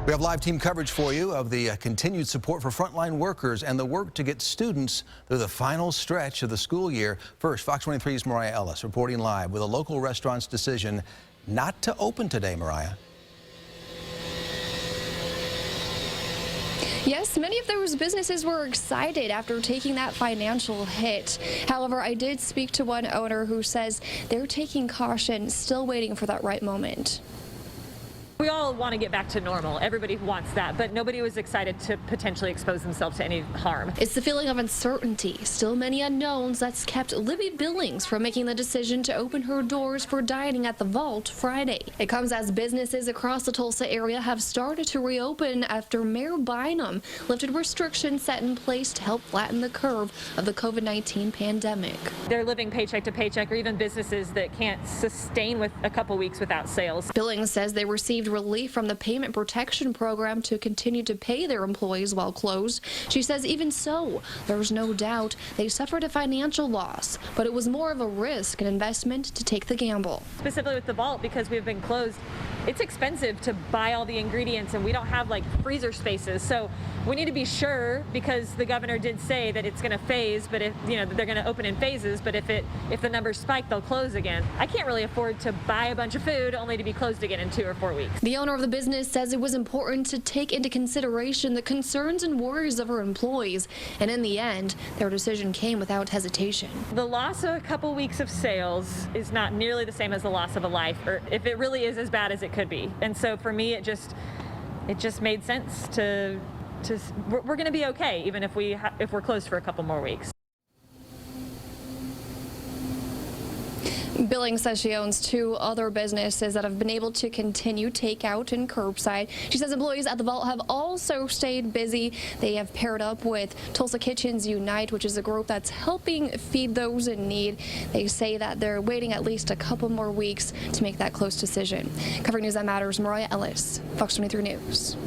We have live team coverage for you of the continued support for frontline workers and the work to get students through the final stretch of the school year. First, Fox 23's Mariah Ellis reporting live with a local restaurant's decision not to open today. Mariah. Yes, many of those businesses were excited after taking that financial hit. However, I did speak to one owner who says they're taking caution, still waiting for that right moment. We all want to get back to normal. Everybody wants that, but nobody was excited to potentially expose themselves to any harm. It's the feeling of uncertainty, still many unknowns, that's kept Libby Billings from making the decision to open her doors for dining at the Vault Friday. It comes as businesses across the Tulsa area have started to reopen after Mayor Bynum lifted restrictions set in place to help flatten the curve of the COVID-19 pandemic. They're living paycheck to paycheck, or even businesses that can't sustain with a couple weeks without sales. Billings says they received relief from the Payment Protection Program to continue to pay their employees while closed. She says even so, there's no doubt they suffered a financial loss, but it was more of a risk and investment to take the gamble. Specifically with the Vault, because we've been closed, it's expensive to buy all the ingredients and we don't have like freezer spaces. So we need to be sure, because the governor did say that it's going to phase, but if they're going to open in phases, but if the numbers spike, they'll close again. I can't really afford to buy a bunch of food only to be closed again in 2 or 4 weeks. The owner of the business says it was important to take into consideration the concerns and worries of her employees, and in the end, their decision came without hesitation. The loss of a couple weeks of sales is not nearly the same as the loss of a life, or if it really is as bad as it could be. And so for me, it just made sense to we're going to be okay, even if we're closed for a couple more weeks. Billings says she owns 2 other businesses that have been able to continue takeout and curbside. She says employees at the Vault have also stayed busy. They have paired up with Tulsa Kitchens Unite, which is a group that's helping feed those in need. They say that they're waiting at least a couple more weeks to make that close decision. Covering News That Matters, Mariah Ellis, Fox 23 News.